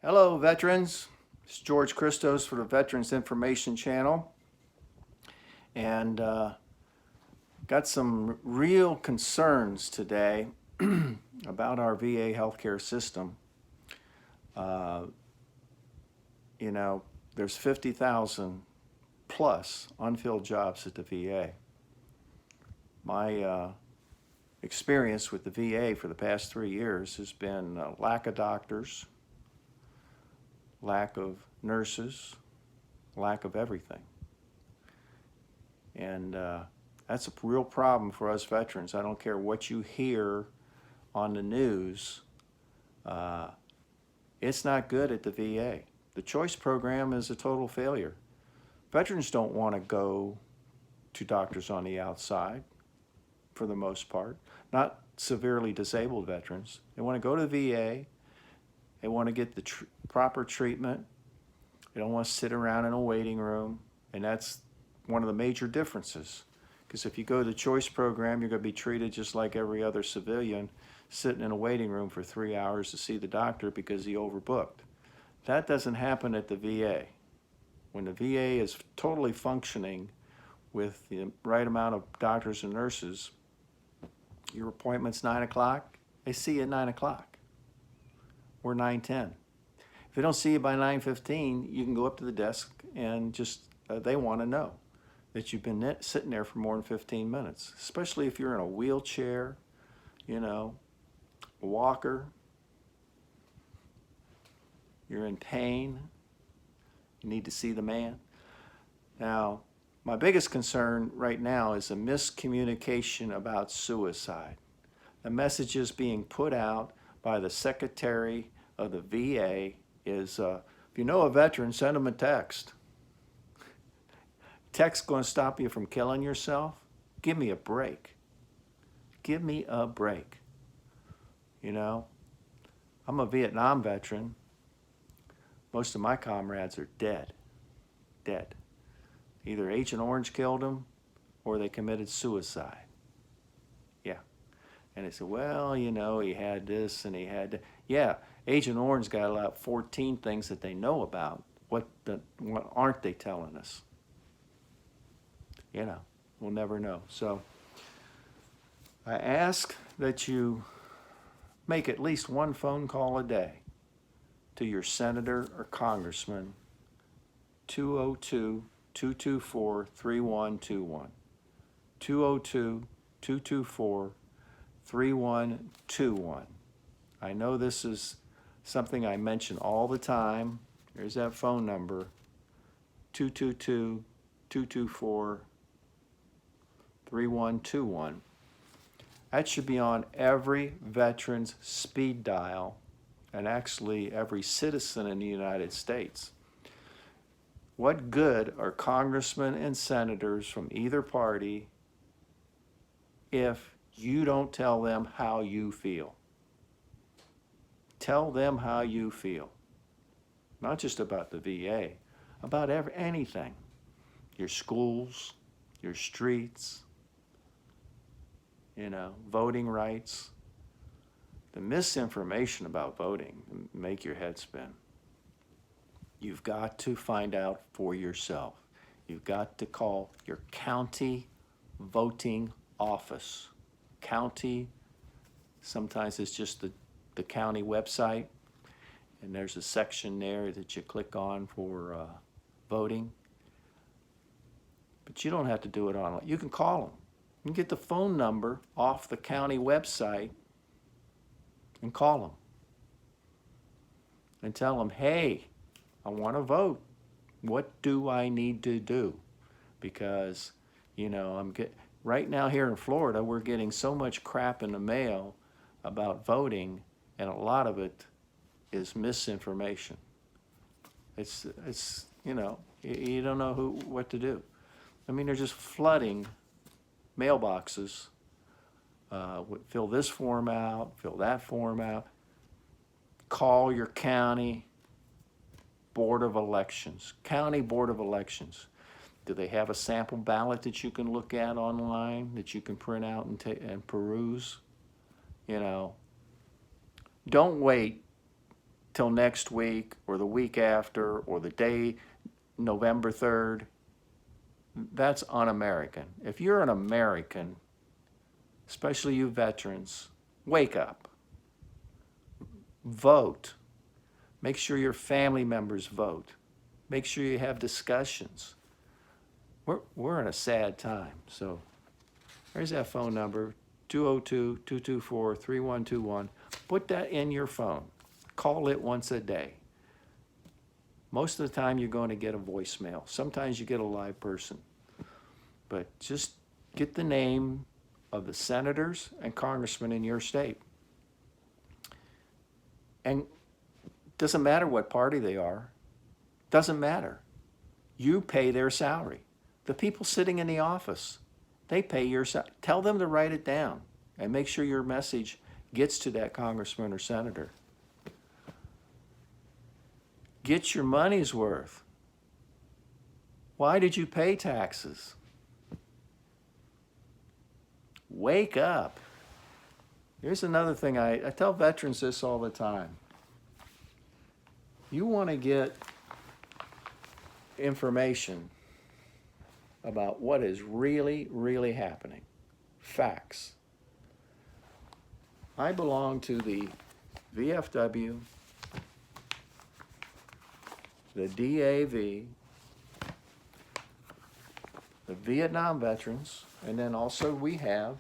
Hello, veterans. It's George Christos for the Veterans Information Channel. And got some real concerns today about our VA healthcare system. Uh, there's 50,000 plus unfilled jobs at the VA. My experience with the VA for the past 3 years has been lack of doctors, lack of nurses, lack of everything. And that's a real problem for us veterans. I don't care what you hear on the news. It's not good at the VA. The choice program is a total failure. Veterans don't want to go to doctors on the outside for the most part. Not severely disabled veterans. They want to go to the VA. They want to get the proper treatment. They don't want to sit around in a waiting room. And that's one of the major differences. Because if you go to the choice program, you're going to be treated just like every other civilian, sitting in a waiting room for 3 hours to see the doctor because he overbooked. That doesn't happen at the VA. When the VA is totally functioning with the right amount of doctors and nurses, your appointment's 9 o'clock, they see you at 9 o'clock or 9:10. If they don't see you by 9:15, you can go up to the desk and just, they want to know that you've been sitting there for more than 15 minutes, especially if you're in a wheelchair, a walker, you're in pain, you need to see the man. Now, my biggest concern right now is a miscommunication about suicide. The messages being put out by the Secretary of the VA is, if you know a veteran, send them a text. Text going to stop you from killing yourself? Give me a break. Give me a break. I'm a Vietnam veteran. Most of my comrades are dead. Dead. Either Agent Orange killed them or they committed suicide. Yeah. And they said, well, he had this and he had that. Yeah, Agent Orange got about 14 things that they know about. What aren't they telling us? We'll never know. So I ask that you make at least one phone call a day to your senator or congressman, 202-224-3121. 202-224-3121. I know this is something I mention all the time. There's that phone number, 222-224-3121. That should be on every veteran's speed dial and actually every citizen in the United States. What good are congressmen and senators from either party if you don't tell them how you feel? Tell them how you feel. Not just about the VA, about anything. Your schools, your streets, voting rights. The misinformation about voting make your head spin. You've got to find out for yourself. You've got to call your county voting office. County, sometimes it's just the county website, and there's a section there that you click on for voting. But you don't have to do it online. You can call them. You can get the phone number off the county website and call them and tell them, hey, I want to vote. What do I need to do? Because, right now here in Florida, we're getting so much crap in the mail about voting, and a lot of it is misinformation. It's you don't know what to do. They're just flooding mailboxes. Fill this form out, fill that form out. Call your county Board of Elections. County Board of Elections. Do they have a sample ballot that you can look at online, that you can print out and peruse? Don't wait till next week or the week after or the day November 3rd, that's un-American. If you're an American, especially you veterans, wake up. Vote. Make sure your family members vote. Make sure you have discussions. We're in a sad time. So there's that phone number, 202-224-3121. Put that in your phone. Call it once a day. Most of the time you're going to get a voicemail. Sometimes you get a live person. But just get the name of the senators and congressmen in your state. And doesn't matter what party they are. Doesn't matter. You pay their salary. The people sitting in the office, they pay your salary. Tell them to write it down and make sure your message gets to that congressman or senator. Get your money's worth. Why did you pay taxes? Wake up. Here's another thing I tell veterans this all the time. You want to get information about what is really, really happening. Facts. I belong to the VFW, the DAV, the Vietnam veterans, and then also we have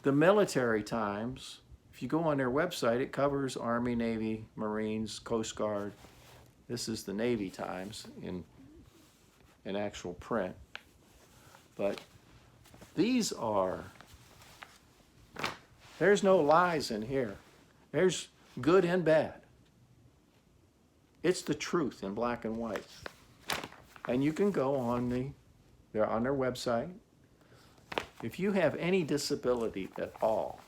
the Military Times. If you go on their website, it covers Army, Navy, Marines, Coast Guard. This is the Navy Times in actual print. But these are, there's no lies in here. There's good and bad. It's the truth in black and white. And you can go on they're on their website. If you have any disability at all,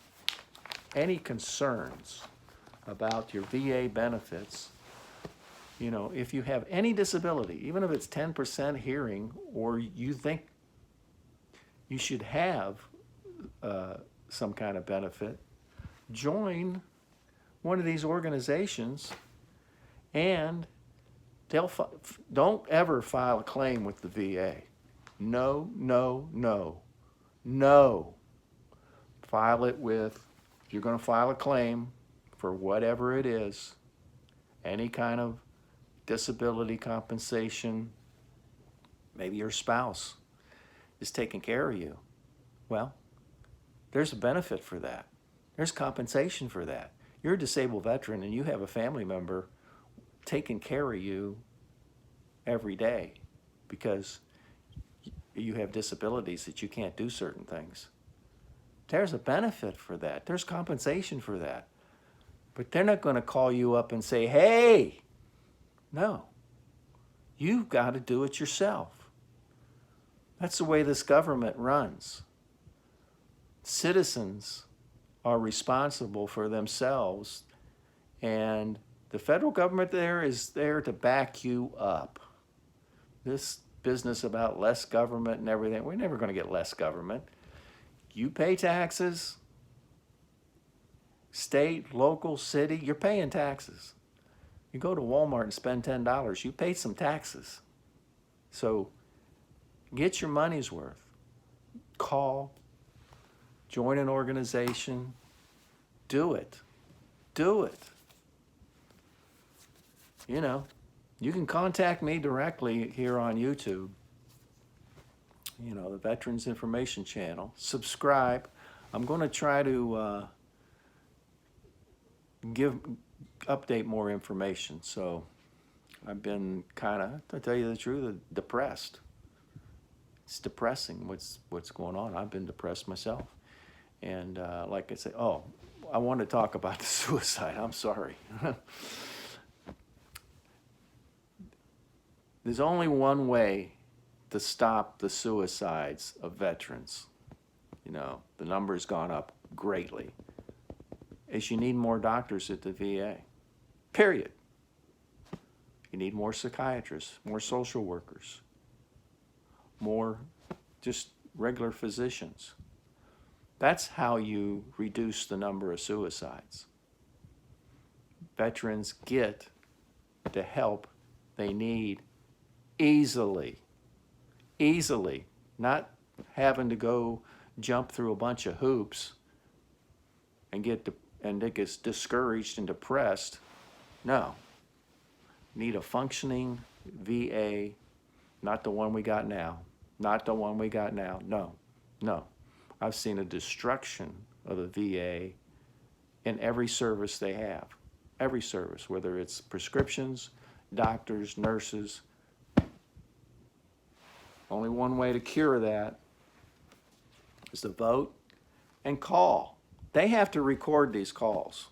any concerns about your VA benefits, you know, if you have any disability, even if it's 10% hearing, or you think you should have some kind of benefit, join one of these organizations, and don't ever file a claim with the VA. No, no, no, no. File it with, if you're going to file a claim for whatever it is, any kind of disability compensation, maybe your spouse is taking care of you. Well, there's a benefit for that. There's compensation for that. You're a disabled veteran and you have a family member taking care of you every day because you have disabilities that you can't do certain things. There's a benefit for that. There's compensation for that. But they're not going to call you up and say, hey, no, you've got to do it yourself. That's the way this government runs. Citizens are responsible for themselves, and the federal government there is there to back you up. This business about less government and everything, we're never going to get less government. You pay taxes, state, local, city, you're paying taxes. You go to Walmart and spend $10, you pay some taxes. So get your money's worth. Call, join an organization, do it. Do it. You know, you can contact me directly here on YouTube. You know, the Veterans Information Channel. Subscribe. I'm going to try to update more information. So I've been kind of, to tell you the truth, depressed. It's depressing what's going on. I've been depressed myself. And like I said, I want to talk about the suicide. I'm sorry. There's only one way to stop the suicides of veterans. You know, the number's gone up greatly. Is you need more doctors at the VA. Period. You need more psychiatrists, more social workers, more just regular physicians. That's how you reduce the number of suicides. veterans get the help they need easily. Easily. Not having to go jump through a bunch of hoops and it gets discouraged and depressed. No. Need a functioning VA, not the one we got now. Not the one we got now. No. No. I've seen a destruction of the VA in every service they have. Every service, whether it's prescriptions, doctors, nurses. Only one way to cure that is to vote and call. They have to record these calls.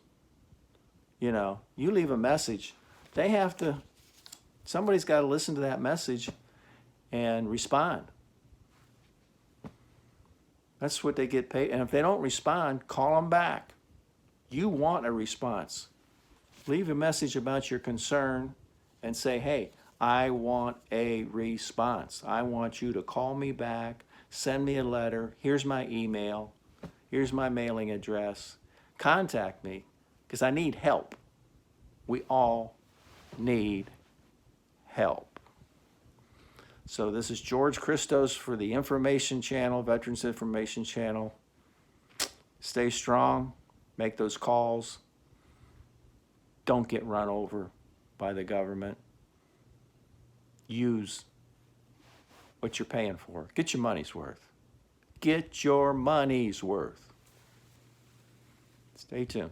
You know, you leave a message, somebody's got to listen to that message and respond. That's what they get paid. And if they don't respond, call them back. You want a response. Leave a message about your concern and say, hey, I want a response. I want you to call me back, send me a letter. Here's my email. Here's my mailing address. Contact me because I need help. We all need help. So this is George Christos for the Information Channel, Veterans Information Channel. Stay strong. Make those calls. Don't get run over by the government. Use what you're paying for. Get your money's worth. Get your money's worth. Stay tuned.